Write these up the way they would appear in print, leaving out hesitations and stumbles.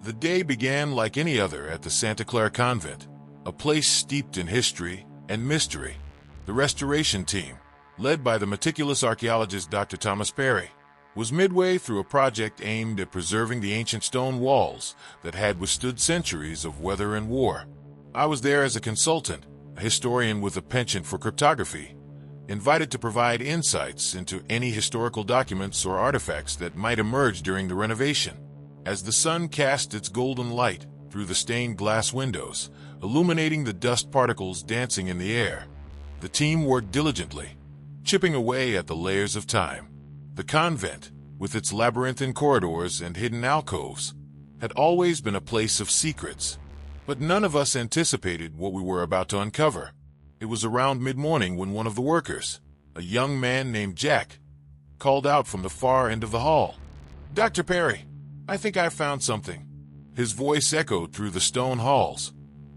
The day began like any other at the Santa Clara Convent, a place steeped in history and mystery. The restoration team, led by the meticulous archaeologist Dr. Thomas Perry, was midway through a project aimed at preserving the ancient stone walls that had withstood centuries of weather and war. I was there as a consultant, a historian with a penchant for cryptography, invited to provide insights into any historical documents or artifacts that might emerge during the renovation. As the sun cast its golden light through the stained glass windows, illuminating the dust particles dancing in the air, the team worked diligently, chipping away at the layers of time. The convent, with its labyrinthine corridors and hidden alcoves, had always been a place of secrets, but none of us anticipated what we were about to uncover. It was around mid-morning when one of the workers, a young man named Jack, called out from the far end of the hall, "Dr. Perry, I think I found something." His voice echoed through the stone halls,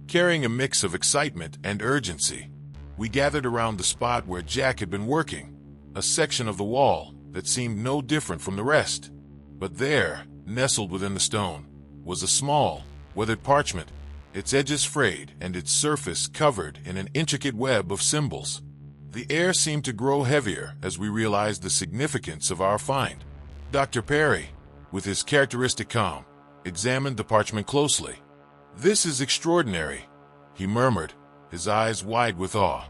carrying a mix of excitement and urgency. We gathered around the spot where Jack had been working, a section of the wall that seemed no different from the rest. But there, nestled within the stone, was a small, weathered parchment, its edges frayed and its surface covered in an intricate web of symbols. The air seemed to grow heavier as we realized the significance of our find. Dr. Perry, with his characteristic calm, examined the parchment closely. "This is extraordinary," he murmured, his eyes wide with awe.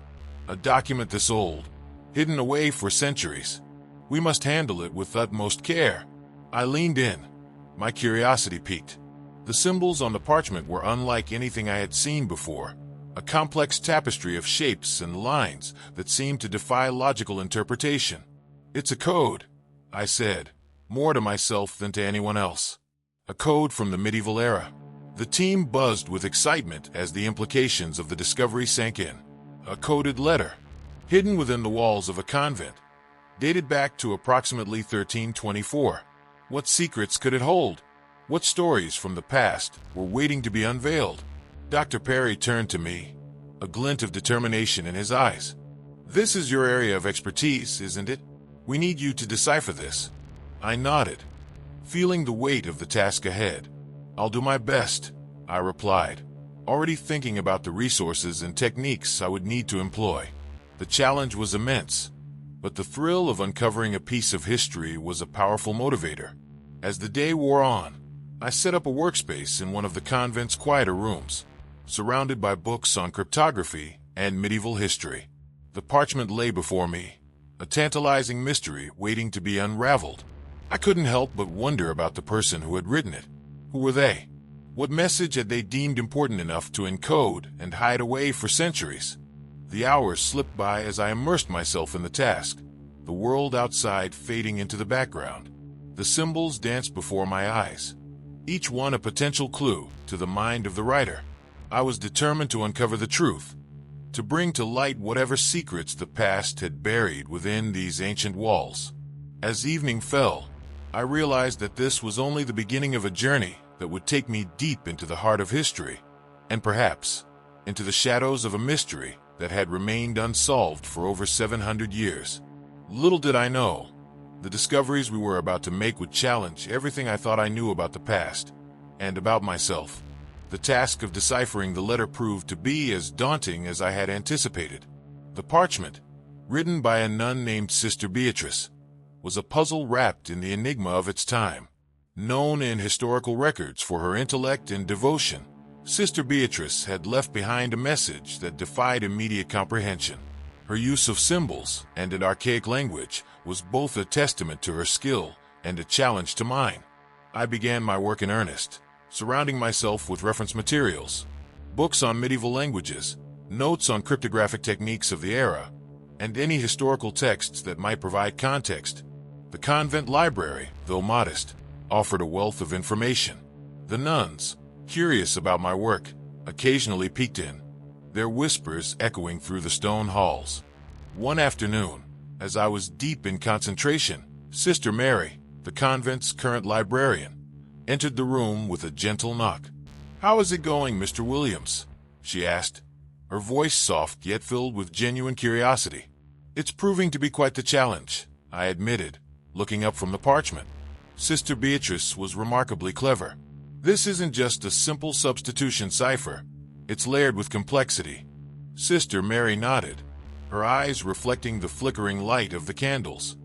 "A document this old, hidden away for centuries. We must handle it with utmost care." I leaned in, my curiosity piqued. The symbols on the parchment were unlike anything I had seen before, a complex tapestry of shapes and lines that seemed to defy logical interpretation. "It's a code," I said, more to myself than to anyone else. "A code from the medieval era." The team buzzed with excitement as the implications of the discovery sank in. A coded letter, hidden within the walls of a convent, dated back to approximately 1324. What secrets could it hold? What stories from the past were waiting to be unveiled? Dr. Perry turned to me, a glint of determination in his eyes. "This is your area of expertise, isn't it? We need you to decipher this." I nodded, feeling the weight of the task ahead. "I'll do my best," I replied, already thinking about the resources and techniques I would need to employ. The challenge was immense, but the thrill of uncovering a piece of history was a powerful motivator. As the day wore on, I set up a workspace in one of the convent's quieter rooms, surrounded by books on cryptography and medieval history. The parchment lay before me, a tantalizing mystery waiting to be unraveled. I couldn't help but wonder about the person who had written it. Who were they? What message had they deemed important enough to encode and hide away for centuries? The hours slipped by as I immersed myself in the task, the world outside fading into the background. The symbols danced before my eyes, each one a potential clue to the mind of the writer. I was determined to uncover the truth, to bring to light whatever secrets the past had buried within these ancient walls. As evening fell, I realized that this was only the beginning of a journey that would take me deep into the heart of history, and perhaps into the shadows of a mystery that had remained unsolved for over 700 years. Little did I know, the discoveries we were about to make would challenge everything I thought I knew about the past, and about myself. The task of deciphering the letter proved to be as daunting as I had anticipated. The parchment, written by a nun named Sister Beatrice, was a puzzle wrapped in the enigma of its time. Known in historical records for her intellect and devotion, Sister Beatrice had left behind a message that defied immediate comprehension. Her use of symbols and an archaic language was both a testament to her skill and a challenge to mine. I began my work in earnest, surrounding myself with reference materials, books on medieval languages, notes on cryptographic techniques of the era, and any historical texts that might provide context. The convent library, though modest, offered a wealth of information. The nuns, curious about my work, occasionally peeked in, their whispers echoing through the stone halls. One afternoon, as I was deep in concentration, Sister Mary, the convent's current librarian, entered the room with a gentle knock. "How is it going, Mr. Williams?" she asked, her voice soft yet filled with genuine curiosity. "It's proving to be quite the challenge," I admitted, looking up from the parchment. Sister Beatrice was remarkably clever. This isn't just a simple substitution cipher. It's layered with complexity. Sister Mary nodded, her eyes reflecting the flickering light of the candles.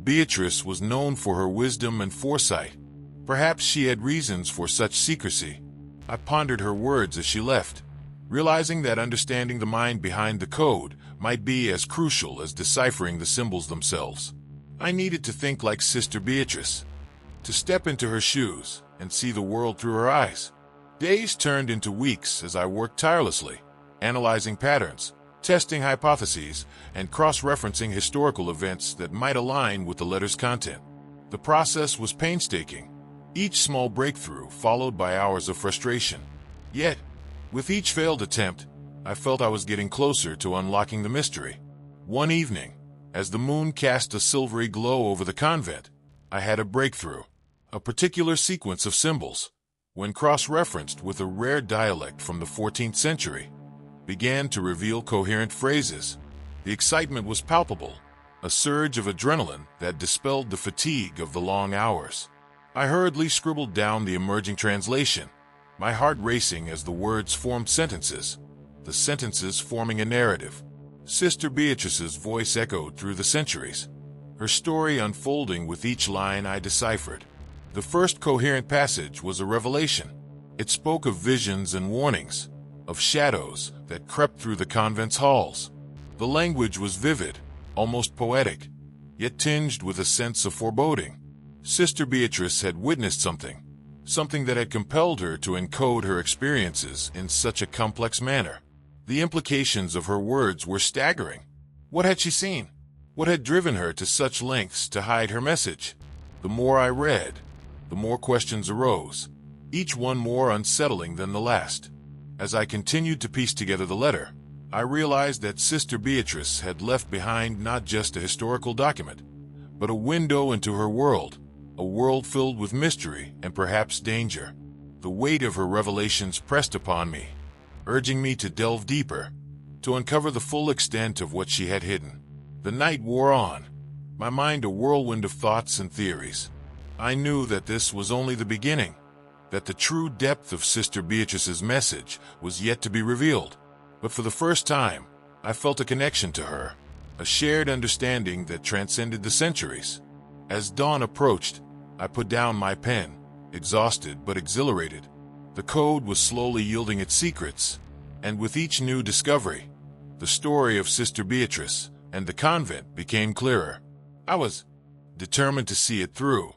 Beatrice was known for her wisdom and foresight. Perhaps she had reasons for such secrecy. I pondered her words as she left, realizing that understanding the mind behind the code might be as crucial as deciphering the symbols themselves. I needed to think like Sister Beatrice, to step into her shoes and see the world through her eyes. Days turned into weeks as I worked tirelessly, analyzing patterns, testing hypotheses, and cross-referencing historical events that might align with the letter's content. The process was painstaking, each small breakthrough followed by hours of frustration. Yet, with each failed attempt, I felt I was getting closer to unlocking the mystery. One evening, as the moon cast a silvery glow over the convent, I had a breakthrough. A particular sequence of symbols, when cross-referenced with a rare dialect from the 14th century, began to reveal coherent phrases. The excitement was palpable, a surge of adrenaline that dispelled the fatigue of the long hours. I hurriedly scribbled down the emerging translation, my heart racing as the words formed sentences, the sentences forming a narrative. Sister Beatrice's voice echoed through the centuries, her story unfolding with each line I deciphered. The first coherent passage was a revelation. It spoke of visions and warnings, of shadows that crept through the convent's halls. The language was vivid, almost poetic, yet tinged with a sense of foreboding. Sister Beatrice had witnessed something that had compelled her to encode her experiences in such a complex manner. The implications of her words were staggering. What had she seen? What had driven her to such lengths to hide her message? The more I read, the more questions arose, each one more unsettling than the last. As I continued to piece together the letter, I realized that Sister Beatrice had left behind not just a historical document, but a window into her world, a world filled with mystery and perhaps danger. The weight of her revelations pressed upon me, urging me to delve deeper, to uncover the full extent of what she had hidden. The night wore on, my mind a whirlwind of thoughts and theories. I knew that this was only the beginning, that the true depth of Sister Beatrice's message was yet to be revealed. But for the first time, I felt a connection to her, a shared understanding that transcended the centuries. As dawn approached, I put down my pen, exhausted but exhilarated. The code was slowly yielding its secrets, and with each new discovery, the story of Sister Beatrice and the convent became clearer. I was determined to see it through,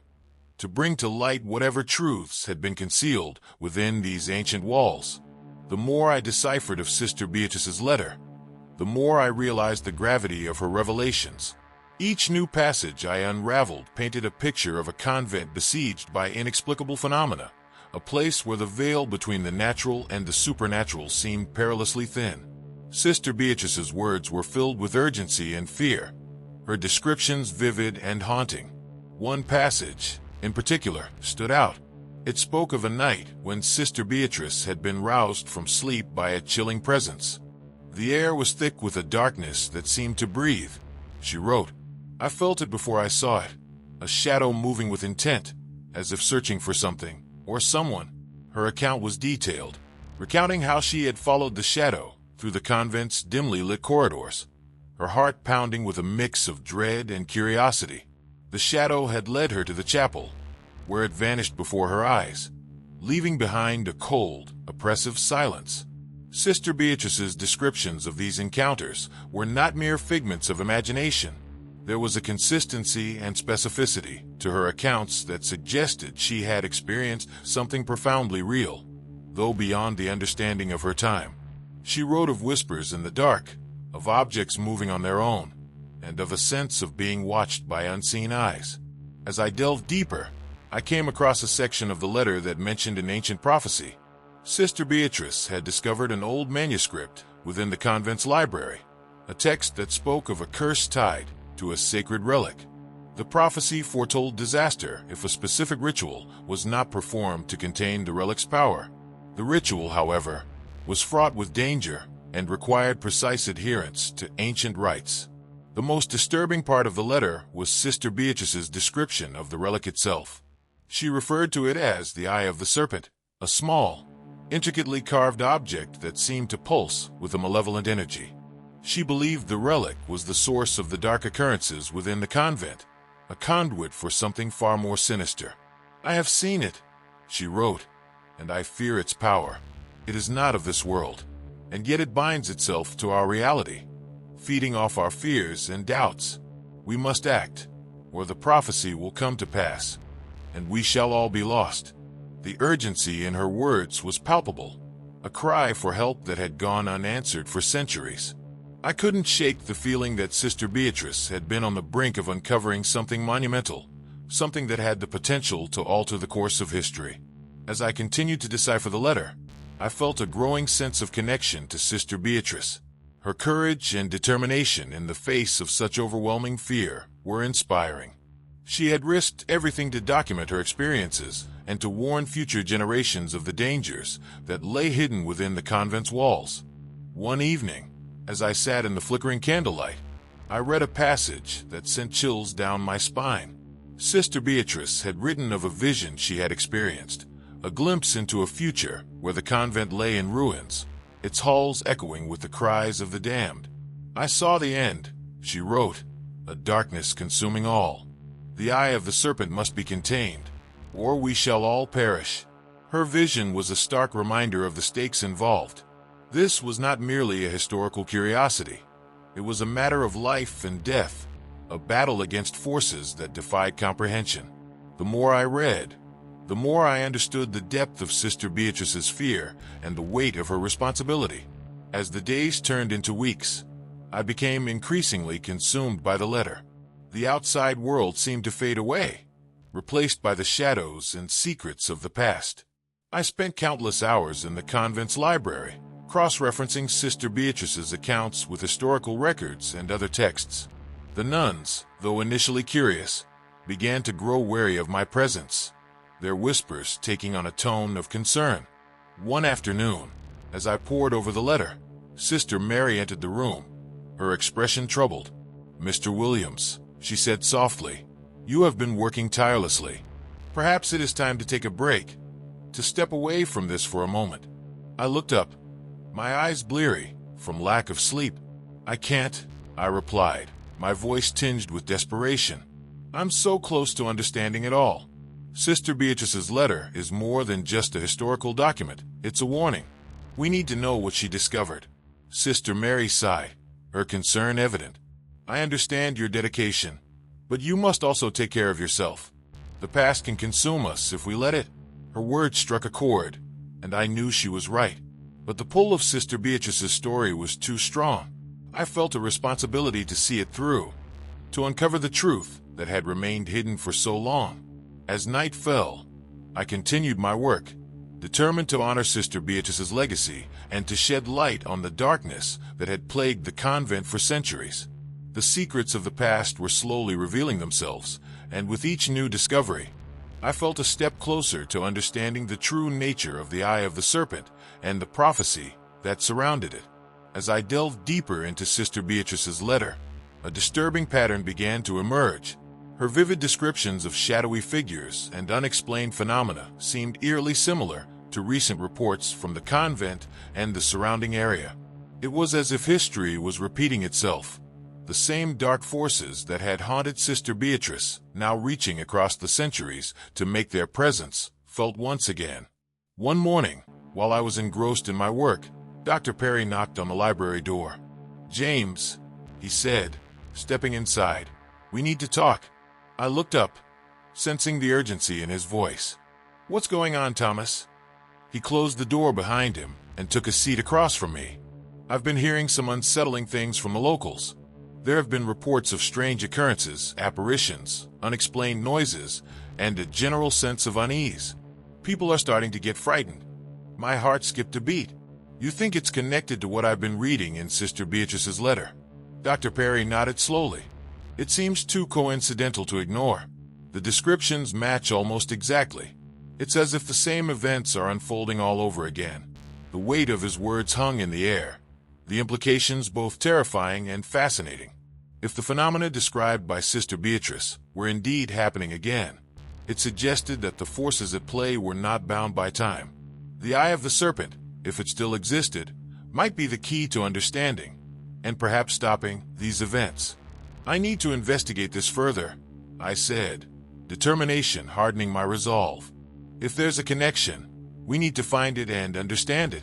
to bring to light whatever truths had been concealed within these ancient walls. The more I deciphered of Sister Beatrice's letter, the more I realized the gravity of her revelations. Each new passage I unraveled painted a picture of a convent besieged by inexplicable phenomena, a place where the veil between the natural and the supernatural seemed perilously thin. Sister Beatrice's words were filled with urgency and fear, her descriptions vivid and haunting. One passage, in particular, stood out. It spoke of a night when Sister Beatrice had been roused from sleep by a chilling presence. The air was thick with a darkness that seemed to breathe. She wrote, "I felt it before I saw it, a shadow moving with intent, as if searching for something, or someone." Her account was detailed, recounting how she had followed the shadow through the convent's dimly lit corridors, her heart pounding with a mix of dread and curiosity. The shadow had led her to the chapel, where it vanished before her eyes, leaving behind a cold, oppressive silence. Sister Beatrice's descriptions of these encounters were not mere figments of imagination. There was a consistency and specificity to her accounts that suggested she had experienced something profoundly real, though beyond the understanding of her time. She wrote of whispers in the dark, of objects moving on their own, and of a sense of being watched by unseen eyes. As I delved deeper, I came across a section of the letter that mentioned an ancient prophecy. Sister Beatrice had discovered an old manuscript within the convent's library, a text that spoke of a curse tied to a sacred relic. The prophecy foretold disaster if a specific ritual was not performed to contain the relic's power. The ritual, however, was fraught with danger and required precise adherence to ancient rites. The most disturbing part of the letter was Sister Beatrice's description of the relic itself. She referred to it as the Eye of the Serpent, a small, intricately carved object that seemed to pulse with a malevolent energy. She believed the relic was the source of the dark occurrences within the convent, a conduit for something far more sinister. "I have seen it," she wrote, "and I fear its power. It is not of this world, and yet it binds itself to our reality, feeding off our fears and doubts. We must act, or the prophecy will come to pass, and we shall all be lost." The urgency in her words was palpable, a cry for help that had gone unanswered for centuries. I couldn't shake the feeling that Sister Beatrice had been on the brink of uncovering something monumental, something that had the potential to alter the course of history. As I continued to decipher the letter, I felt a growing sense of connection to Sister Beatrice. Her courage and determination in the face of such overwhelming fear were inspiring. She had risked everything to document her experiences and to warn future generations of the dangers that lay hidden within the convent's walls. One evening, as I sat in the flickering candlelight, I read a passage that sent chills down my spine. Sister Beatrice had written of a vision she had experienced, a glimpse into a future where the convent lay in ruins, its halls echoing with the cries of the damned. "I saw the end," she wrote, "a darkness consuming all. The eye of the serpent must be contained, or we shall all perish." Her vision was a stark reminder of the stakes involved. This was not merely a historical curiosity. It was a matter of life and death, a battle against forces that defied comprehension. The more I read, the more I understood the depth of Sister Beatrice's fear and the weight of her responsibility. As the days turned into weeks, I became increasingly consumed by the letter. The outside world seemed to fade away, replaced by the shadows and secrets of the past. I spent countless hours in the convent's library, cross-referencing Sister Beatrice's accounts with historical records and other texts. The nuns, though initially curious, began to grow wary of my presence, their whispers taking on a tone of concern. One afternoon, as I pored over the letter, Sister Mary entered the room, her expression troubled. "Mr. Williams," she said softly, "you have been working tirelessly. Perhaps it is time to take a break, to step away from this for a moment." I looked up, my eyes bleary from lack of sleep. "I can't," I replied, my voice tinged with desperation. "I'm so close to understanding it all. Sister Beatrice's letter is more than just a historical document, it's a warning. We need to know what she discovered." Sister Mary sighed, her concern evident. "I understand your dedication, but you must also take care of yourself. The past can consume us if we let it." Her words struck a chord, and I knew she was right. But the pull of Sister Beatrice's story was too strong. I felt a responsibility to see it through, to uncover the truth that had remained hidden for so long. As night fell, I continued my work, determined to honor Sister Beatrice's legacy and to shed light on the darkness that had plagued the convent for centuries. The secrets of the past were slowly revealing themselves, and with each new discovery, I felt a step closer to understanding the true nature of the Eye of the Serpent and the prophecy that surrounded it. As I delved deeper into Sister Beatrice's letter, a disturbing pattern began to emerge. Her vivid descriptions of shadowy figures and unexplained phenomena seemed eerily similar to recent reports from the convent and the surrounding area. It was as if history was repeating itself, the same dark forces that had haunted Sister Beatrice now reaching across the centuries to make their presence felt once again. One morning, while I was engrossed in my work, Dr. Perry knocked on the library door. "James," he said, stepping inside, "we need to talk." I looked up, sensing the urgency in his voice. "What's going on, Thomas?" He closed the door behind him and took a seat across from me. "I've been hearing some unsettling things from the locals. There have been reports of strange occurrences, apparitions, unexplained noises, and a general sense of unease. People are starting to get frightened." My heart skipped a beat. "You think it's connected to what I've been reading in Sister Beatrice's letter?" Dr. Perry nodded slowly. "It seems too coincidental to ignore. The descriptions match almost exactly. It's as if the same events are unfolding all over again." The weight of his words hung in the air, the implications both terrifying and fascinating. If the phenomena described by Sister Beatrice were indeed happening again, it suggested that the forces at play were not bound by time. The Eye of the Serpent, if it still existed, might be the key to understanding, and perhaps stopping, these events. I need to investigate this further, I said, determination hardening my resolve. If there's a connection, we need to find it and understand it.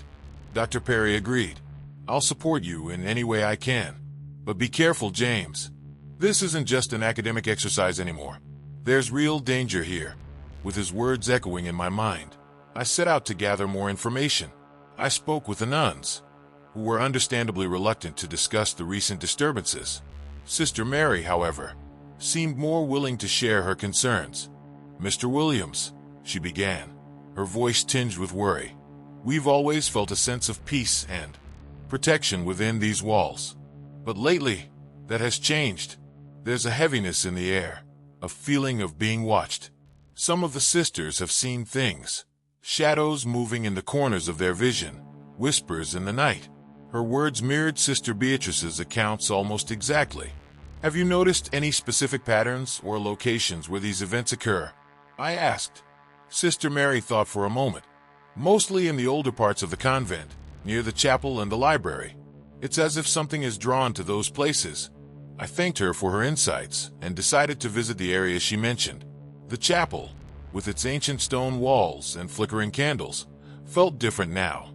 Dr. Perry agreed. I'll support you in any way I can. But be careful, James. This isn't just an academic exercise anymore. There's real danger here. With his words echoing in my mind, I set out to gather more information. I spoke with the nuns, who were understandably reluctant to discuss the recent disturbances. Sister Mary, however, seemed more willing to share her concerns. Mr. Williams, she began, her voice tinged with worry. We've always felt a sense of peace and protection within these walls. But lately, that has changed. There's a heaviness in the air, a feeling of being watched. Some of the sisters have seen things, shadows moving in the corners of their vision, whispers in the night. Her words mirrored Sister Beatrice's accounts almost exactly. Have you noticed any specific patterns or locations where these events occur? I asked. Sister Mary thought for a moment. Mostly in the older parts of the convent, near the chapel and the library. It's as if something is drawn to those places. I thanked her for her insights and decided to visit the area she mentioned. The chapel, with its ancient stone walls and flickering candles, felt different now.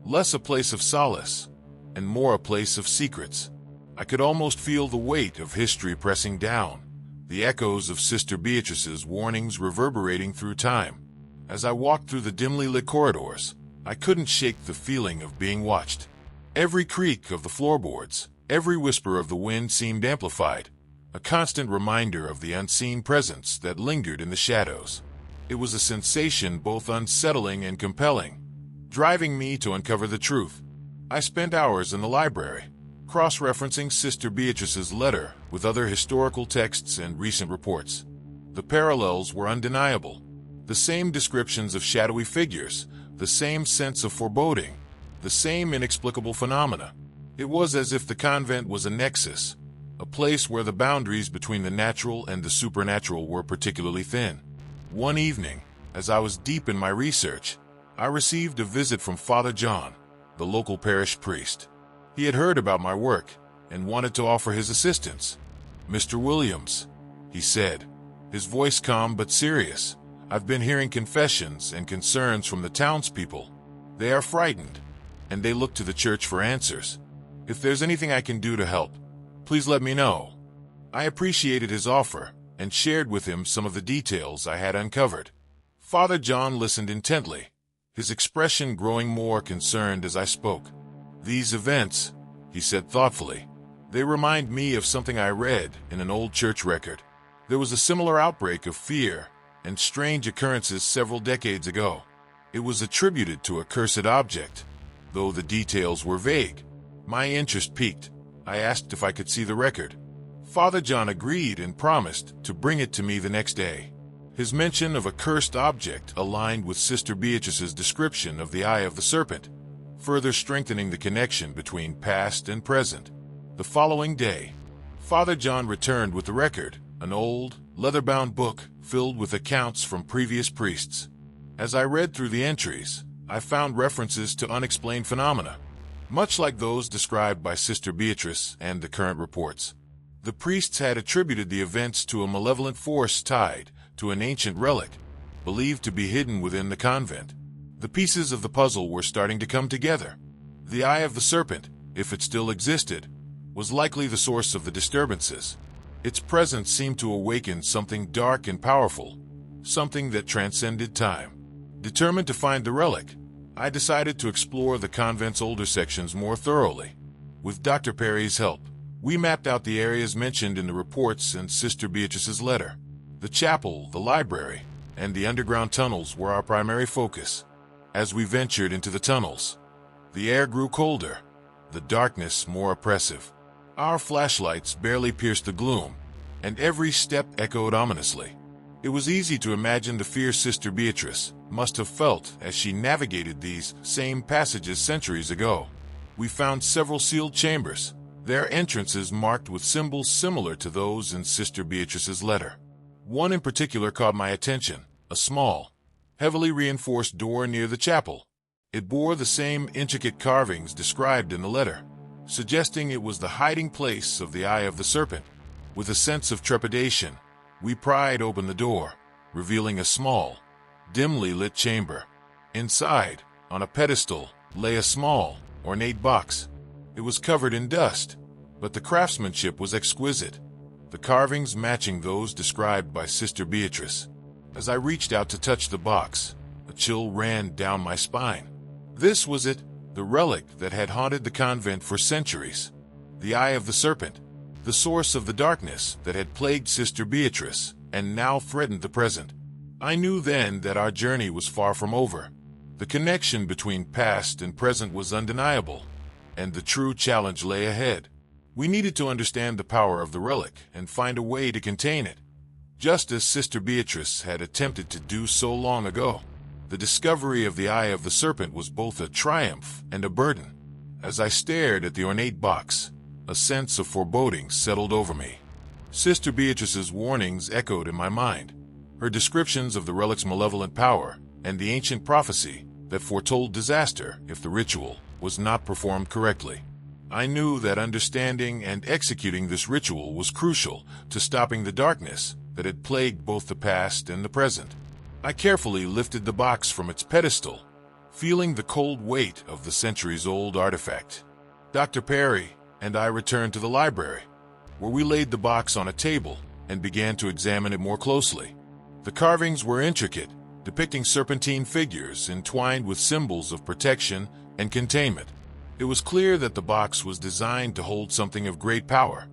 Less a place of solace, and more a place of secrets. I could almost feel the weight of history pressing down, the echoes of Sister Beatrice's warnings reverberating through time. As I walked through the dimly lit corridors, I couldn't shake the feeling of being watched. Every creak of the floorboards, every whisper of the wind seemed amplified, a constant reminder of the unseen presence that lingered in the shadows. It was a sensation both unsettling and compelling, driving me to uncover the truth. I spent hours in the library, cross-referencing Sister Beatrice's letter with other historical texts and recent reports. The parallels were undeniable. The same descriptions of shadowy figures, the same sense of foreboding, the same inexplicable phenomena. It was as if the convent was a nexus, a place where the boundaries between the natural and the supernatural were particularly thin. One evening, as I was deep in my research, I received a visit from Father John, the local parish priest. He had heard about my work and wanted to offer his assistance. Mr. Williams, he said, his voice calm but serious, I've been hearing confessions and concerns from the townspeople. They are frightened, and they look to the church for answers. If there's anything I can do to help, please let me know. I appreciated his offer and shared with him some of the details I had uncovered. Father John listened intently, his expression growing more concerned as I spoke. These events, he said thoughtfully, they remind me of something I read in an old church record. There was a similar outbreak of fear and strange occurrences several decades ago. It was attributed to a cursed object, though the details were vague. My interest piqued. I asked if I could see the record. Father John agreed and promised to bring it to me the next day. His mention of a cursed object aligned with Sister Beatrice's description of the Eye of the Serpent, further strengthening the connection between past and present. The following day, Father John returned with the record, an old, leather-bound book filled with accounts from previous priests. As I read through the entries, I found references to unexplained phenomena, much like those described by Sister Beatrice and the current reports. The priests had attributed the events to a malevolent force tied to an ancient relic, believed to be hidden within the convent. The pieces of the puzzle were starting to come together. The Eye of the Serpent, if it still existed, was likely the source of the disturbances. Its presence seemed to awaken something dark and powerful, something that transcended time. Determined to find the relic, I decided to explore the convent's older sections more thoroughly. With Dr. Perry's help, we mapped out the areas mentioned in the reports and Sister Beatrice's letter. The chapel, the library, and the underground tunnels were our primary focus. As we ventured into the tunnels, the air grew colder, the darkness more oppressive. Our flashlights barely pierced the gloom, and every step echoed ominously. It was easy to imagine the fear Sister Beatrice must have felt as she navigated these same passages centuries ago. We found several sealed chambers, their entrances marked with symbols similar to those in Sister Beatrice's letter. One in particular caught my attention, a small, heavily reinforced door near the chapel. It bore the same intricate carvings described in the letter, suggesting it was the hiding place of the Eye of the Serpent. With a sense of trepidation, we pried open the door, revealing a small, dimly lit chamber. Inside, on a pedestal, lay a small, ornate box. It was covered in dust, but the craftsmanship was exquisite, the carvings matching those described by Sister Beatrice. As I reached out to touch the box, a chill ran down my spine. This was it, the relic that had haunted the convent for centuries. The Eye of the Serpent, the source of the darkness that had plagued Sister Beatrice and now threatened the present. I knew then that our journey was far from over. The connection between past and present was undeniable, and the true challenge lay ahead. We needed to understand the power of the relic and find a way to contain it, just as Sister Beatrice had attempted to do so long ago. The discovery of the Eye of the Serpent was both a triumph and a burden. As I stared at the ornate box, a sense of foreboding settled over me. Sister Beatrice's warnings echoed in my mind, her descriptions of the relic's malevolent power and the ancient prophecy that foretold disaster if the ritual was not performed correctly. I knew that understanding and executing this ritual was crucial to stopping the darkness that had plagued both the past and the present. I carefully lifted the box from its pedestal, feeling the cold weight of the centuries-old artifact. Dr. Perry and I returned to the library, where we laid the box on a table and began to examine it more closely. The carvings were intricate, depicting serpentine figures entwined with symbols of protection and containment. It was clear that the box was designed to hold something of great power.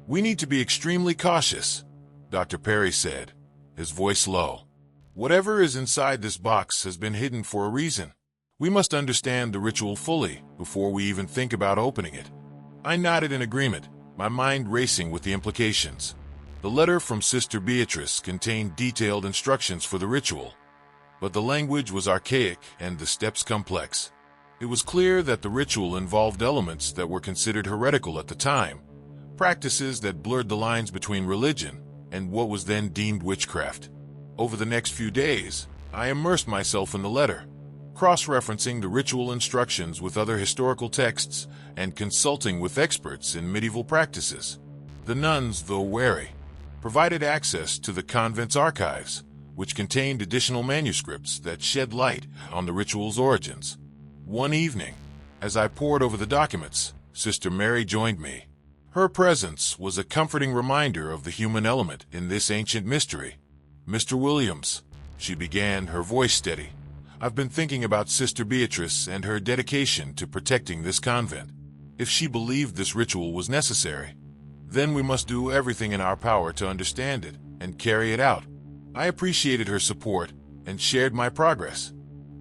"We need to be extremely cautious," Dr. Perry said, his voice low. "Whatever is inside this box has been hidden for a reason. We must understand the ritual fully before we even think about opening it." I nodded in agreement, my mind racing with the implications. The letter from Sister Beatrice contained detailed instructions for the ritual, but the language was archaic and the steps complex. It was clear that the ritual involved elements that were considered heretical at the time, practices that blurred the lines between religion and what was then deemed witchcraft. Over the next few days, I immersed myself in the letter, cross-referencing the ritual instructions with other historical texts and consulting with experts in medieval practices. The nuns, though wary, provided access to the convent's archives, which contained additional manuscripts that shed light on the ritual's origins. One evening, as I pored over the documents, Sister Mary joined me. Her presence was a comforting reminder of the human element in this ancient mystery. "Mr. Williams," she began, her voice steady, "I've been thinking about Sister Beatrice and her dedication to protecting this convent. If she believed this ritual was necessary, then we must do everything in our power to understand it and carry it out." I appreciated her support and shared my progress.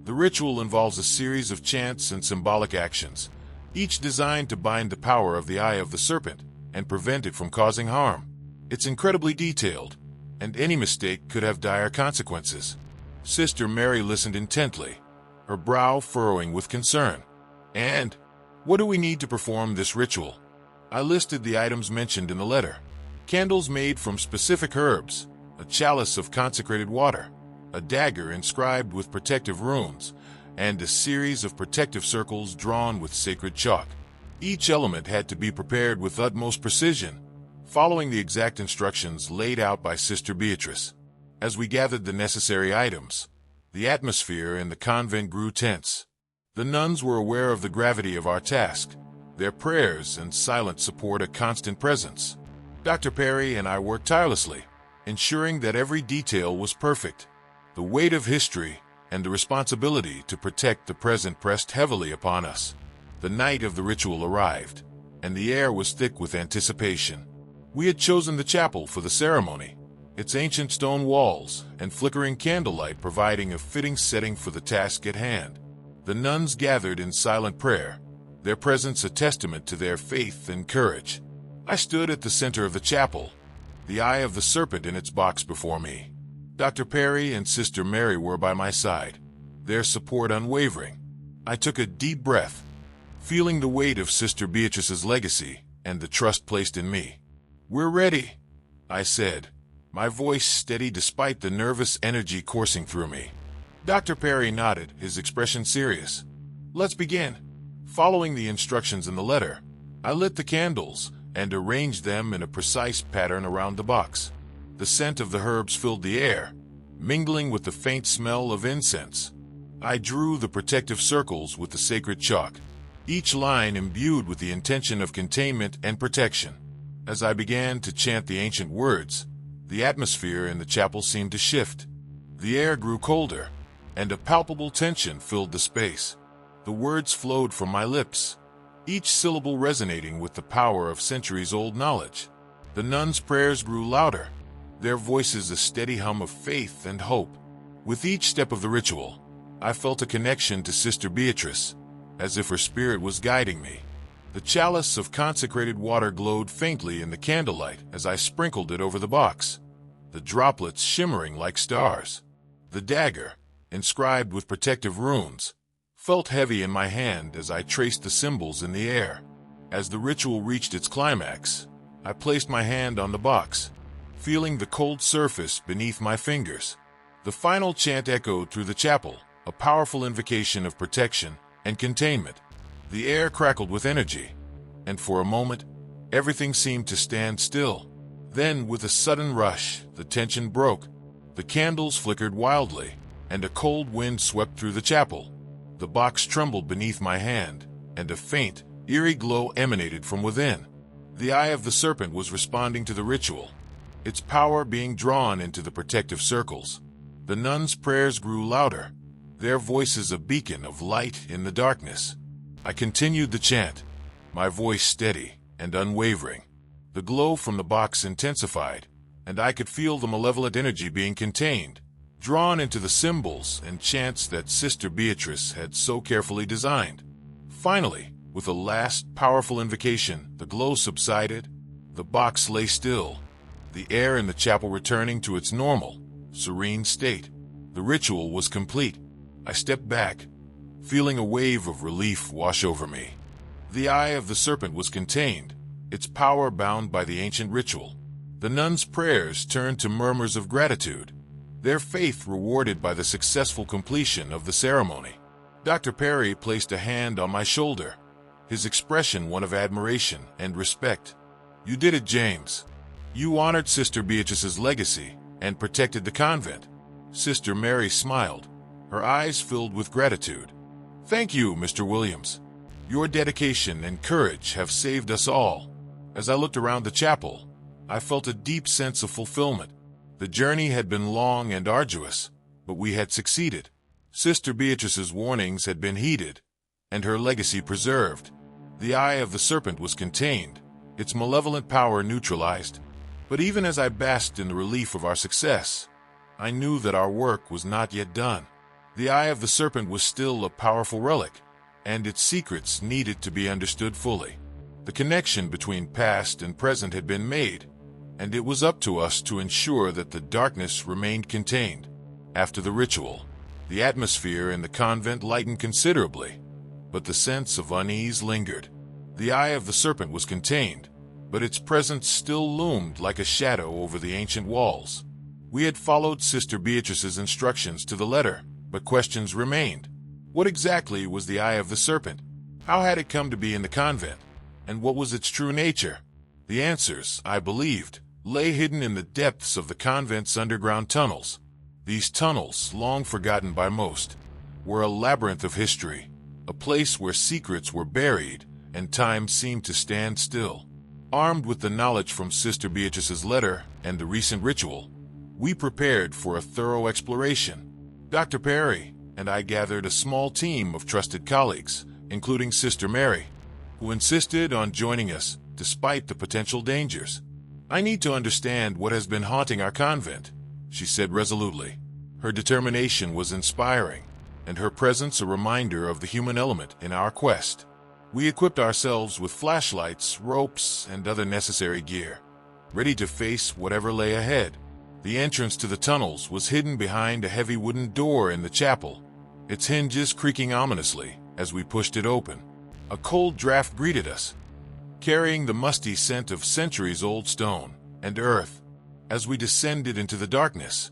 The ritual involves a series of chants and symbolic actions, each designed to bind the power of the Eye of the Serpent and prevent it from causing harm. It's incredibly detailed, and any mistake could have dire consequences. Sister Mary listened intently, her brow furrowing with concern. "And what do we need to perform this ritual?" I listed the items mentioned in the letter. Candles made from specific herbs, a chalice of consecrated water, a dagger inscribed with protective runes, and a series of protective circles drawn with sacred chalk. Each element had to be prepared with utmost precision, following the exact instructions laid out by Sister Beatrice. As we gathered the necessary items, the atmosphere in the convent grew tense. The nuns were aware of the gravity of our task, their prayers and silent support a constant presence. Dr. Perry and I worked tirelessly, ensuring that every detail was perfect. The weight of history and the responsibility to protect the present pressed heavily upon us. The night of the ritual arrived, and the air was thick with anticipation. We had chosen the chapel for the ceremony, its ancient stone walls and flickering candlelight providing a fitting setting for the task at hand. The nuns gathered in silent prayer, their presence a testament to their faith and courage. I stood at the center of the chapel, the Eye of the Serpent in its box before me. Dr. Perry and Sister Mary were by my side, their support unwavering. I took a deep breath, feeling the weight of Sister Beatrice's legacy and the trust placed in me. "We're ready," I said, my voice steady despite the nervous energy coursing through me. Dr. Perry nodded, his expression serious. Let's begin. Following the instructions in the letter, I lit the candles and arranged them in a precise pattern around the box. The scent of the herbs filled the air, mingling with the faint smell of incense. I drew the protective circles with the sacred chalk, each line imbued with the intention of containment and protection. As I began to chant the ancient words, the atmosphere in the chapel seemed to shift. The air grew colder, and a palpable tension filled the space. The words flowed from my lips, each syllable resonating with the power of centuries-old knowledge. The nuns' prayers grew louder, their voices a steady hum of faith and hope. With each step of the ritual, I felt a connection to Sister Beatrice, as if her spirit was guiding me. The chalice of consecrated water glowed faintly in the candlelight as I sprinkled it over the box, the droplets shimmering like stars. The dagger, inscribed with protective runes, felt heavy in my hand as I traced the symbols in the air. As the ritual reached its climax, I placed my hand on the box, feeling the cold surface beneath my fingers. The final chant echoed through the chapel, a powerful invocation of protection and containment. The air crackled with energy, and for a moment, everything seemed to stand still. Then, with a sudden rush, the tension broke. The candles flickered wildly, and a cold wind swept through the chapel. The box trembled beneath my hand, and a faint, eerie glow emanated from within. The eye of the serpent was responding to the ritual, its power being drawn into the protective circles. The nuns' prayers grew louder, their voices a beacon of light in the darkness. I continued the chant, my voice steady and unwavering. The glow from the box intensified, and I could feel the malevolent energy being contained, drawn into the symbols and chants that Sister Beatrice had so carefully designed. Finally, with a last powerful invocation, the glow subsided, the box lay still, the air in the chapel returning to its normal, serene state. The ritual was complete. I stepped back, feeling a wave of relief wash over me. The eye of the serpent was contained, its power bound by the ancient ritual. The nuns' prayers turned to murmurs of gratitude, their faith rewarded by the successful completion of the ceremony. Dr. Perry placed a hand on my shoulder, his expression one of admiration and respect. "You did it, James. You honored Sister Beatrice's legacy and protected the convent." Sister Mary smiled, her eyes filled with gratitude. "Thank you, Mr. Williams. Your dedication and courage have saved us all." As I looked around the chapel, I felt a deep sense of fulfillment. The journey had been long and arduous, but we had succeeded. Sister Beatrice's warnings had been heeded, and her legacy preserved. The eye of the serpent was contained, its malevolent power neutralized. But even as I basked in the relief of our success, I knew that our work was not yet done. The eye of the serpent was still a powerful relic, and its secrets needed to be understood fully. The connection between past and present had been made, and it was up to us to ensure that the darkness remained contained. After the ritual, the atmosphere in the convent lightened considerably, but the sense of unease lingered. The eye of the serpent was contained, but its presence still loomed like a shadow over the ancient walls. We had followed Sister Beatrice's instructions to the letter, but questions remained. What exactly was the eye of the serpent? How had it come to be in the convent? And what was its true nature? The answers, I believed, lay hidden in the depths of the convent's underground tunnels. These tunnels, long forgotten by most, were a labyrinth of history, a place where secrets were buried and time seemed to stand still. Armed with the knowledge from Sister Beatrice's letter and the recent ritual, we prepared for a thorough exploration. Dr. Perry and I gathered a small team of trusted colleagues, including Sister Mary, who insisted on joining us despite the potential dangers. "I need to understand what has been haunting our convent," she said resolutely. Her determination was inspiring, and her presence a reminder of the human element in our quest. We equipped ourselves with flashlights, ropes, and other necessary gear, ready to face whatever lay ahead. The entrance to the tunnels was hidden behind a heavy wooden door in the chapel, its hinges creaking ominously as we pushed it open. A cold draft greeted us, carrying the musty scent of centuries-old stone and earth. As we descended into the darkness,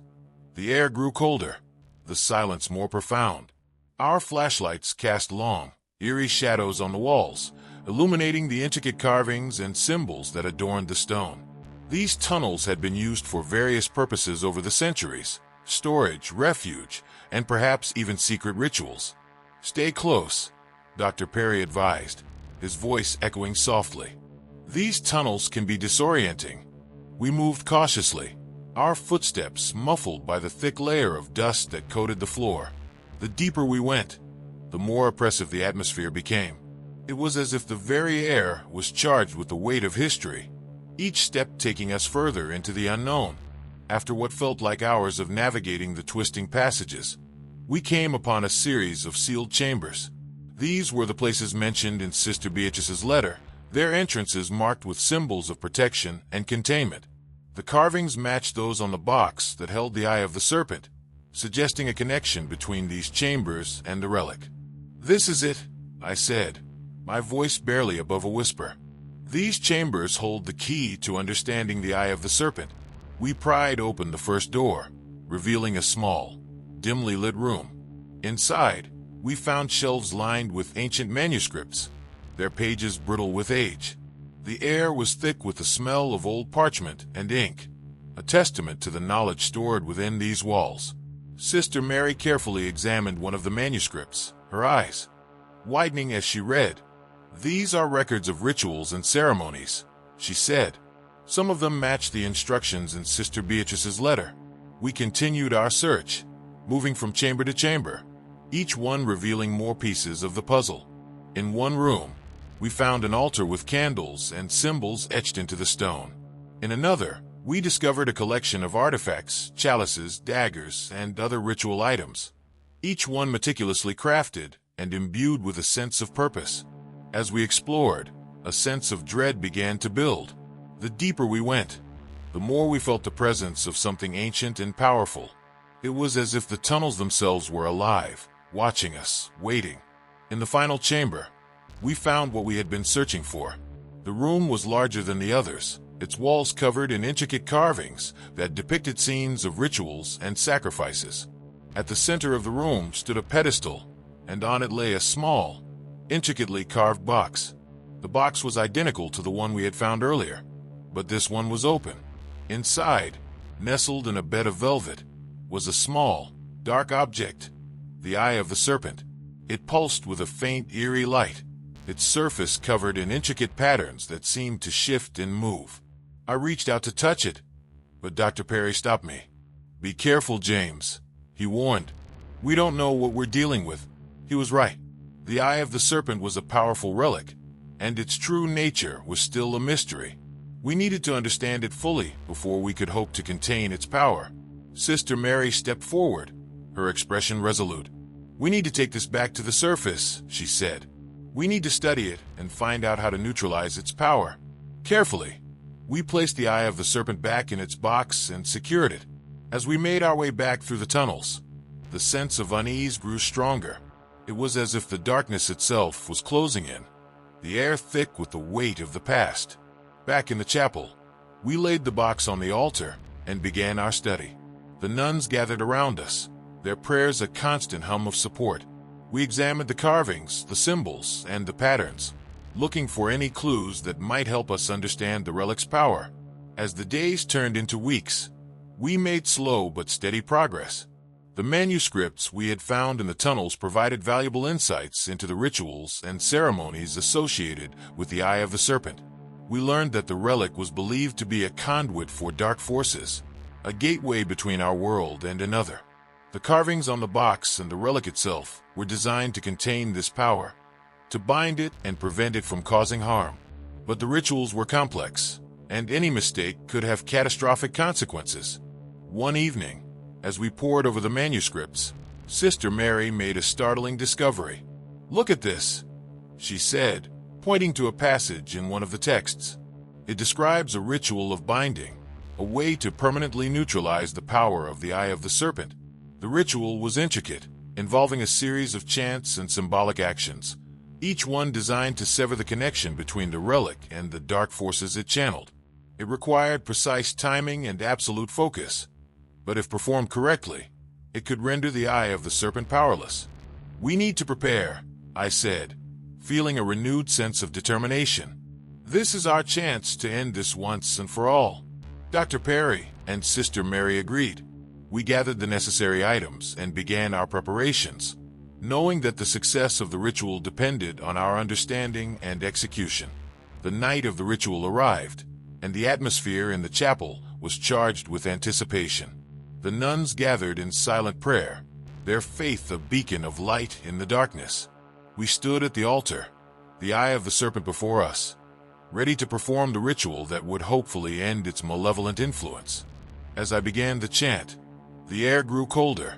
the air grew colder, the silence more profound. Our flashlights cast long, eerie shadows on the walls, illuminating the intricate carvings and symbols that adorned the stone. These tunnels had been used for various purposes over the centuries: storage, refuge, and perhaps even secret rituals. "Stay close," Dr. Perry advised, his voice echoing softly. "These tunnels can be disorienting." We moved cautiously, our footsteps muffled by the thick layer of dust that coated the floor. The deeper we went, the more oppressive the atmosphere became. It was as if the very air was charged with the weight of history, each step taking us further into the unknown. After what felt like hours of navigating the twisting passages, we came upon a series of sealed chambers. These were the places mentioned in Sister Beatrice's letter, their entrances marked with symbols of protection and containment. The carvings matched those on the box that held the Eye of the Serpent, suggesting a connection between these chambers and the relic. "This is it," I said, my voice barely above a whisper. "These chambers hold the key to understanding the Eye of the Serpent." We pried open the first door, revealing a small, dimly lit room. Inside, we found shelves lined with ancient manuscripts, their pages brittle with age. The air was thick with the smell of old parchment and ink, a testament to the knowledge stored within these walls. Sister Mary carefully examined one of the manuscripts, her eyes widening as she read. "These are records of rituals and ceremonies," she said. "Some of them match the instructions in Sister Beatrice's letter." We continued our search, moving from chamber to chamber, each one revealing more pieces of the puzzle. In one room, we found an altar with candles and symbols etched into the stone. In another, we discovered a collection of artifacts, chalices, daggers, and other ritual items, each one meticulously crafted and imbued with a sense of purpose. As we explored, a sense of dread began to build. The deeper we went, the more we felt the presence of something ancient and powerful. It was as if the tunnels themselves were alive, watching us, waiting. In the final chamber, we found what we had been searching for. The room was larger than the others, its walls covered in intricate carvings that depicted scenes of rituals and sacrifices. At the center of the room stood a pedestal, and on it lay a small, intricately carved box. The box was identical to the one we had found earlier, but this one was open. Inside, nestled in a bed of velvet, was a small, dark object, the Eye of the Serpent. It pulsed with a faint, eerie light, its surface covered in intricate patterns that seemed to shift and move. I reached out to touch it, but Dr. Perry stopped me. "Be careful, James," he warned. "We don't know what we're dealing with." He was right. The Eye of the Serpent was a powerful relic, and its true nature was still a mystery. We needed to understand it fully before we could hope to contain its power. Sister Mary stepped forward, her expression resolute. "We need to take this back to the surface," she said. "We need to study it and find out how to neutralize its power." Carefully, we placed the Eye of the Serpent back in its box and secured it. As we made our way back through the tunnels, the sense of unease grew stronger. It was as if the darkness itself was closing in, the air thick with the weight of the past. Back in the chapel, we laid the box on the altar and began our study. The nuns gathered around us, their prayers a constant hum of support. We examined the carvings, the symbols, and the patterns, looking for any clues that might help us understand the relic's power. As the days turned into weeks, we made slow but steady progress. The manuscripts we had found in the tunnels provided valuable insights into the rituals and ceremonies associated with the Eye of the Serpent. We learned that the relic was believed to be a conduit for dark forces, a gateway between our world and another. The carvings on the box and the relic itself were designed to contain this power, to bind it and prevent it from causing harm. But the rituals were complex, and any mistake could have catastrophic consequences. One evening, as we pored over the manuscripts, Sister Mary made a startling discovery. "Look at this," she said, pointing to a passage in one of the texts. It describes a ritual of binding, a way to permanently neutralize the power of the Eye of the Serpent. The ritual was intricate, involving a series of chants and symbolic actions, each one designed to sever the connection between the relic and the dark forces it channeled. It required precise timing and absolute focus, but if performed correctly, it could render the Eye of the Serpent powerless. "We need to prepare," I said, feeling a renewed sense of determination. "This is our chance to end this once and for all." Dr. Perry and Sister Mary agreed. We gathered the necessary items and began our preparations, knowing that the success of the ritual depended on our understanding and execution. The night of the ritual arrived, and the atmosphere in the chapel was charged with anticipation. The nuns gathered in silent prayer, their faith a beacon of light in the darkness. We stood at the altar, the eye of the serpent before us, ready to perform the ritual that would hopefully end its malevolent influence. As I began the chant, the air grew colder,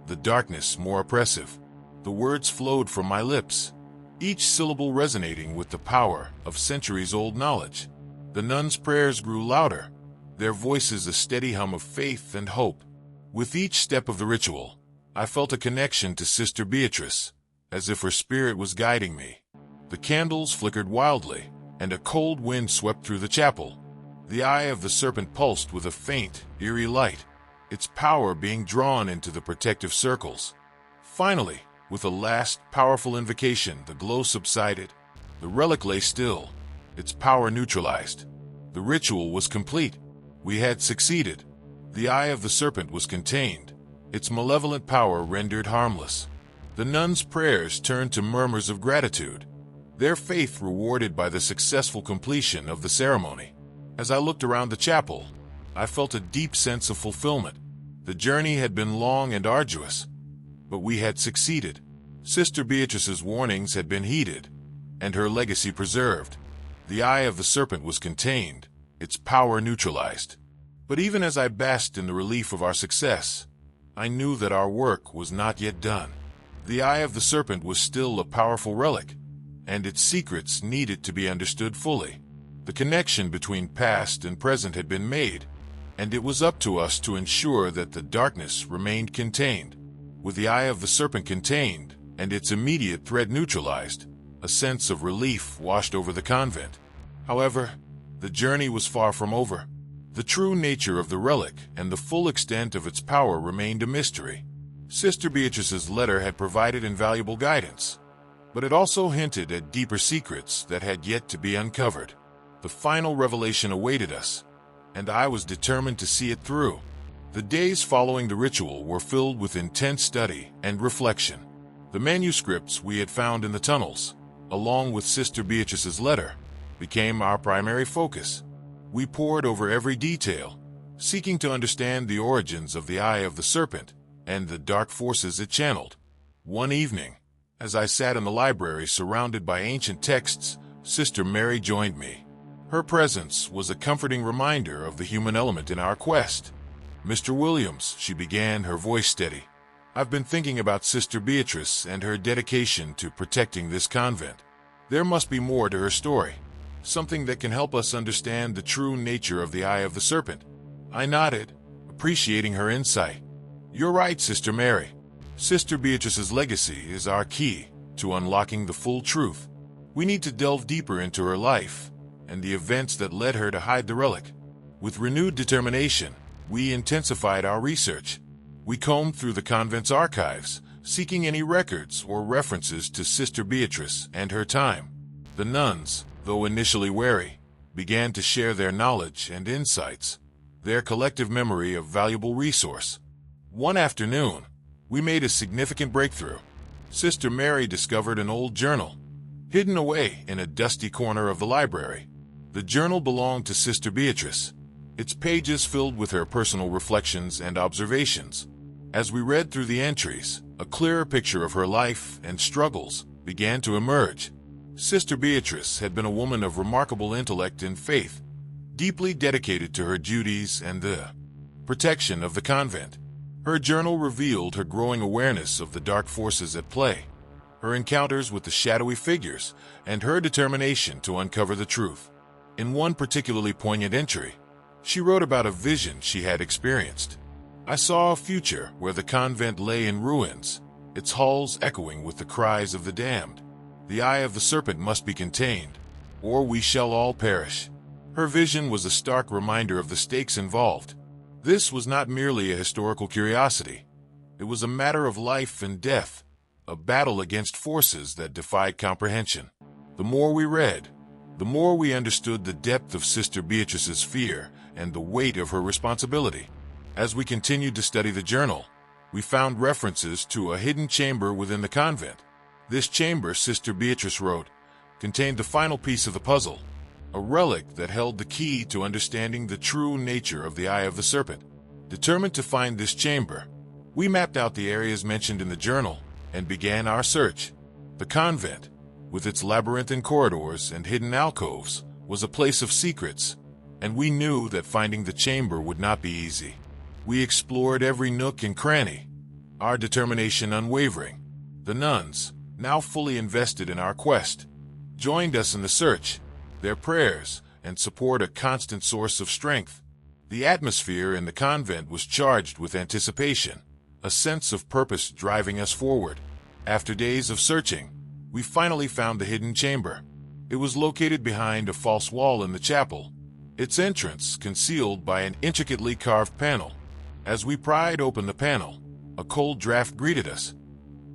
the darkness more oppressive. The words flowed from my lips, each syllable resonating with the power of centuries-old knowledge. The nuns' prayers grew louder, their voices a steady hum of faith and hope. With each step of the ritual, I felt a connection to Sister Beatrice, as if her spirit was guiding me. The candles flickered wildly, and a cold wind swept through the chapel. The eye of the serpent pulsed with a faint, eerie light, its power being drawn into the protective circles. Finally, with a last powerful invocation, the glow subsided. The relic lay still, its power neutralized. The ritual was complete. We had succeeded. The eye of the serpent was contained, its malevolent power rendered harmless. The nuns' prayers turned to murmurs of gratitude, their faith rewarded by the successful completion of the ceremony. As I looked around the chapel, I felt a deep sense of fulfillment. The journey had been long and arduous, but we had succeeded. Sister Beatrice's warnings had been heeded, and her legacy preserved. The eye of the serpent was contained, its power neutralized. But even as I basked in the relief of our success, I knew that our work was not yet done. The eye of the serpent was still a powerful relic, and its secrets needed to be understood fully. The connection between past and present had been made, and it was up to us to ensure that the darkness remained contained. With the eye of the serpent contained, and its immediate threat neutralized, a sense of relief washed over the convent. However, the journey was far from over. The true nature of the relic and the full extent of its power remained a mystery. Sister Beatrice's letter had provided invaluable guidance, but it also hinted at deeper secrets that had yet to be uncovered. The final revelation awaited us, and I was determined to see it through. The days following the ritual were filled with intense study and reflection. The manuscripts we had found in the tunnels, along with Sister Beatrice's letter, became our primary focus. We pored over every detail, seeking to understand the origins of the eye of the serpent and the dark forces it channeled. One evening, as I sat in the library surrounded by ancient texts, Sister Mary joined me. Her presence was a comforting reminder of the human element in our quest. "Mr. Williams," she began, her voice steady, "I've been thinking about Sister Beatrice and her dedication to protecting this convent. There must be more to her story, something that can help us understand the true nature of the eye of the serpent." I nodded, appreciating her insight. "You're right, Sister Mary. Sister Beatrice's legacy is our key to unlocking the full truth. We need to delve deeper into her life and the events that led her to hide the relic." With renewed determination, we intensified our research. We combed through the convent's archives, seeking any records or references to Sister Beatrice and her time. The nuns, though initially wary, began to share their knowledge and insights, their collective memory a valuable resource. One afternoon, we made a significant breakthrough. Sister Mary discovered an old journal, hidden away in a dusty corner of the library. The journal belonged to Sister Beatrice, its pages filled with her personal reflections and observations. As we read through the entries, a clearer picture of her life and struggles began to emerge. Sister Beatrice had been a woman of remarkable intellect and faith, deeply dedicated to her duties and the protection of the convent. Her journal revealed her growing awareness of the dark forces at play, her encounters with the shadowy figures, and her determination to uncover the truth. In one particularly poignant entry, she wrote about a vision she had experienced. "I saw a future where the convent lay in ruins, its halls echoing with the cries of the damned. The eye of the serpent must be contained, or we shall all perish." Her vision was a stark reminder of the stakes involved. This was not merely a historical curiosity. It was a matter of life and death, a battle against forces that defied comprehension. The more we read, the more we understood the depth of Sister Beatrice's fear and the weight of her responsibility. As we continued to study the journal, we found references to a hidden chamber within the convent. This chamber, Sister Beatrice wrote, contained the final piece of the puzzle, a relic that held the key to understanding the true nature of the Eye of the Serpent. Determined to find this chamber, we mapped out the areas mentioned in the journal and began our search. The convent, with its labyrinthine corridors and hidden alcoves, was a place of secrets, and we knew that finding the chamber would not be easy. We explored every nook and cranny, our determination unwavering. The nuns, now fully invested in our quest, joined us in the search, their prayers and support a constant source of strength. The atmosphere in the convent was charged with anticipation, a sense of purpose driving us forward. After days of searching, we finally found the hidden chamber. It was located behind a false wall in the chapel, its entrance concealed by an intricately carved panel. As we pried open the panel, a cold draft greeted us,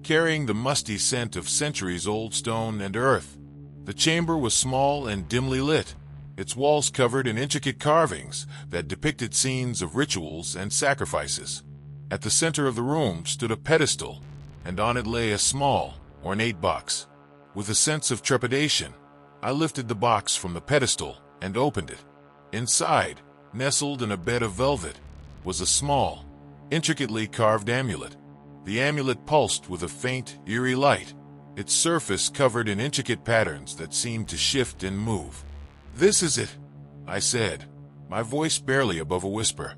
carrying the musty scent of centuries-old stone and earth. The chamber was small and dimly lit, its walls covered in intricate carvings that depicted scenes of rituals and sacrifices. At the center of the room stood a pedestal, and on it lay a small, ornate box. With a sense of trepidation, I lifted the box from the pedestal and opened it. Inside, nestled in a bed of velvet, was a small, intricately carved amulet. The amulet pulsed with a faint, eerie light, its surface covered in intricate patterns that seemed to shift and move. "This is it," I said, my voice barely above a whisper.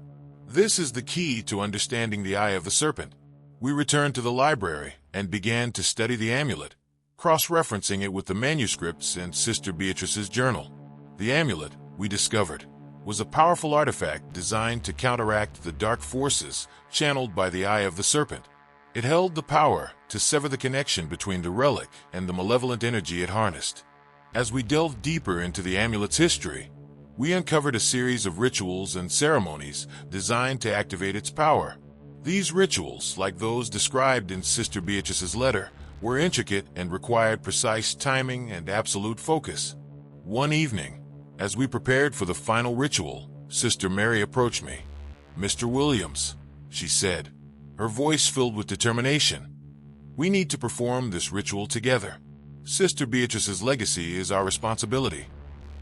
"This is the key to understanding the Eye of the Serpent." We returned to the library and began to study the amulet, cross-referencing it with the manuscripts and Sister Beatrice's journal. The amulet, we discovered, was a powerful artifact designed to counteract the dark forces channeled by the Eye of the Serpent. It held the power to sever the connection between the relic and the malevolent energy it harnessed. As we delved deeper into the amulet's history, we uncovered a series of rituals and ceremonies designed to activate its power. These rituals, like those described in Sister Beatrice's letter, were intricate and required precise timing and absolute focus. One evening, as we prepared for the final ritual, Sister Mary approached me. "Mr. Williams," she said, her voice filled with determination, "we need to perform this ritual together. Sister Beatrice's legacy is our responsibility,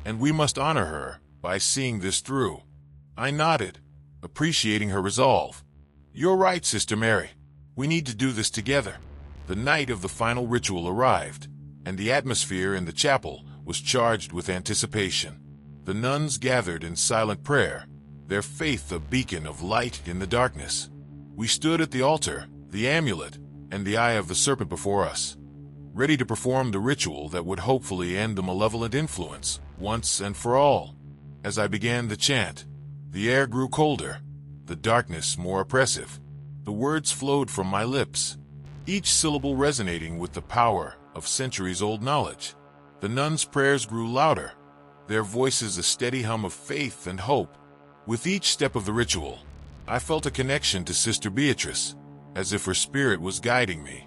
and we must honor her by seeing this through." I nodded, appreciating her resolve. "You're right, Sister Mary. We need to do this together." The night of the final ritual arrived, and the atmosphere in the chapel was charged with anticipation. The nuns gathered in silent prayer, their faith a beacon of light in the darkness. We stood at the altar, the amulet, and the Eye of the Serpent before us, ready to perform the ritual that would hopefully end the malevolent influence once and for all. As I began the chant, the air grew colder, the darkness more oppressive. The words flowed from my lips, each syllable resonating with the power of centuries-old knowledge. The nuns' prayers grew louder, their voices a steady hum of faith and hope. With each step of the ritual, I felt a connection to Sister Beatrice, as if her spirit was guiding me.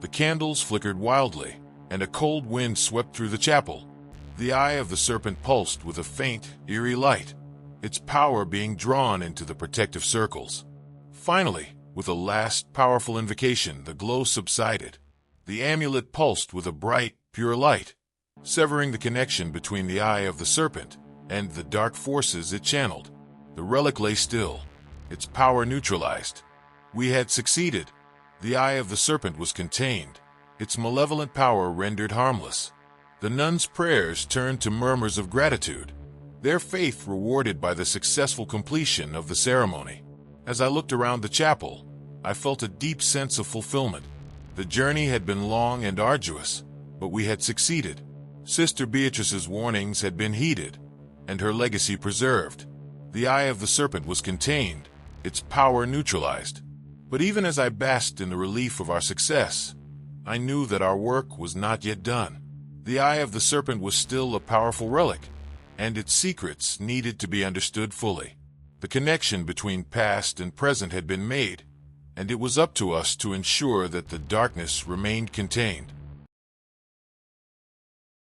The candles flickered wildly, and a cold wind swept through the chapel. The Eye of the Serpent pulsed with a faint, eerie light, its power being drawn into the protective circles. Finally, with a last powerful invocation, the glow subsided. The amulet pulsed with a bright, pure light, severing the connection between the Eye of the Serpent and the dark forces it channeled. The relic lay still, its power neutralized. We had succeeded. The Eye of the Serpent was contained, its malevolent power rendered harmless. The nuns' prayers turned to murmurs of gratitude, their faith rewarded by the successful completion of the ceremony. As I looked around the chapel, I felt a deep sense of fulfillment. The journey had been long and arduous, but we had succeeded. Sister Beatrice's warnings had been heeded, and her legacy preserved. The Eye of the Serpent was contained, its power neutralized. But even as I basked in the relief of our success, I knew that our work was not yet done. The Eye of the Serpent was still a powerful relic, and its secrets needed to be understood fully. The connection between past and present had been made, and it was up to us to ensure that the darkness remained contained.